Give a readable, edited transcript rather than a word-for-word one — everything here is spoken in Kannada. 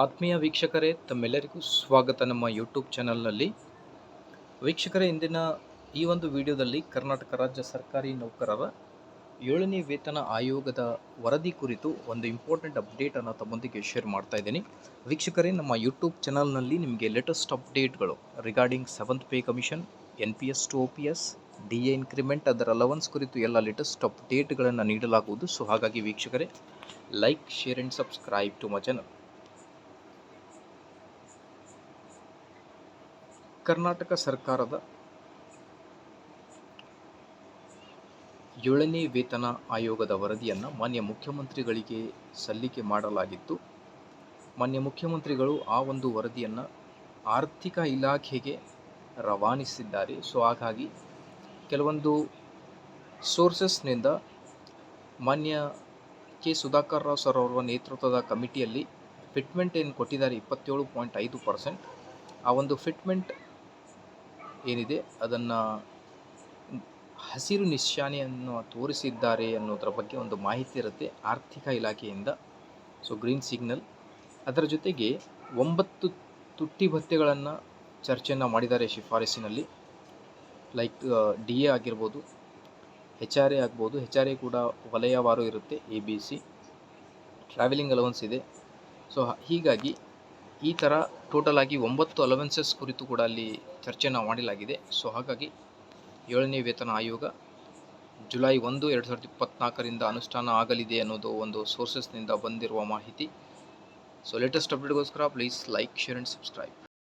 ಆತ್ಮೀಯ ವೀಕ್ಷಕರೇ, ತಮ್ಮೆಲ್ಲರಿಗೂ ಸ್ವಾಗತ ನಮ್ಮ ಯೂಟ್ಯೂಬ್ ಚಾನಲ್ನಲ್ಲಿ. ವೀಕ್ಷಕರೇ, ಇಂದಿನ ಈ ಒಂದು ವಿಡಿಯೋದಲ್ಲಿ ಕರ್ನಾಟಕ ರಾಜ್ಯ ಸರ್ಕಾರಿ ನೌಕರರ 7ನೇ ವೇತನ ಆಯೋಗದ ವರದಿ ಕುರಿತು ಒಂದು ಇಂಪಾರ್ಟೆಂಟ್ ಅಪ್ಡೇಟನ್ನು ತಮ್ಮೊಂದಿಗೆ ಶೇರ್ ಮಾಡ್ತಾ ಇದ್ದೀನಿ. ವೀಕ್ಷಕರೇ, ನಮ್ಮ ಯೂಟ್ಯೂಬ್ ಚಾನಲ್ನಲ್ಲಿ ನಿಮಗೆ ಲೇಟೆಸ್ಟ್ ಅಪ್ಡೇಟ್ಗಳು regarding 7th pay commission, NPS to OPS, DA increment, ಅದರ ಅಲವನ್ಸ್ ಕುರಿತು ಎಲ್ಲ ಲೇಟೆಸ್ಟ್ ಅಪ್ಡೇಟ್ಗಳನ್ನು ನೀಡಲಾಗುವುದು. ಸೊ ಹಾಗಾಗಿ ವೀಕ್ಷಕರೇ, like, share and subscribe to my channel. Karnataka ಸರ್ಕಾರದ 7ನೇ ವೇತನ ಆಯೋಗದ ವರದಿಯನ್ನು ಮಾನ್ಯ ಮುಖ್ಯಮಂತ್ರಿಗಳಿಗೆ ಸಲ್ಲಿಕೆ ಮಾಡಲಾಗಿತ್ತು. ಮಾನ್ಯ ಮುಖ್ಯಮಂತ್ರಿಗಳು ಆ ಒಂದು ವರದಿಯನ್ನು ಆರ್ಥಿಕ ಇಲಾಖೆಗೆ ರವಾನಿಸಿದ್ದಾರೆ. ಸೊ ಹಾಗಾಗಿ ಕೆಲವೊಂದು ಸೋರ್ಸಸ್ನಿಂದ ಮಾನ್ಯ ಕೆ ಸುಧಾಕರ್ ರಾವ್ ಸರ್ ಅವರ ನೇತೃತ್ವದ ಕಮಿಟಿಯಲ್ಲಿ ಫಿಟ್ಮೆಂಟ್ ಏನು ಕೊಟ್ಟಿದ್ದಾರೆ 27.5%, ಆ ಒಂದು ಫಿಟ್ಮೆಂಟ್ ಏನಿದೆ ಅದನ್ನು ಹಸಿರು ನಿಶಾನೆಯನ್ನು ತೋರಿಸಿದ್ದಾರೆ ಅನ್ನೋದರ ಬಗ್ಗೆ ಒಂದು ಮಾಹಿತಿ ಇರುತ್ತೆ ಆರ್ಥಿಕ ಇಲಾಖೆಯಿಂದ. So green signal. ಅದರ ಜೊತೆಗೆ 9 ತುಟ್ಟಿ ಭತ್ಯೆಗಳನ್ನು ಚರ್ಚೆಯನ್ನು ಮಾಡಿದ್ದಾರೆ ಶಿಫಾರಸಿನಲ್ಲಿ. ಲೈಕ್ DA ಆಗಿರ್ಬೋದು, HRA ಆಗ್ಬೋದು. HRA ಕೂಡ ವಲಯವಾರು ಇರುತ್ತೆ, ABC, ಟ್ರಾವೆಲಿಂಗ್ ಅಲವನ್ಸ್ ಇದೆ. ಸೊ ಹೀಗಾಗಿ ಈ ಥರ ಟೋಟಲ್ ಆಗಿ 9 ಅಲವೆನ್ಸಸ್ ಕುರಿತು ಕೂಡ ಅಲ್ಲಿ ಚರ್ಚೆಯನ್ನು ಮಾಡಲಾಗಿದೆ. ಸೊ ಹಾಗಾಗಿ 7ನೇ ವೇತನ ಆಯೋಗ ಜುಲೈ 1, 2024 ಅನುಷ್ಠಾನ ಆಗಲಿದೆ ಅನ್ನೋದು ಒಂದು ಸೋರ್ಸಸ್ನಿಂದ ಬಂದಿರುವ ಮಾಹಿತಿ. ಸೊ ಲೇಟೆಸ್ಟ್ ಅಪ್ಡೇಟ್ಗೋಸ್ಕರ please like, share and subscribe.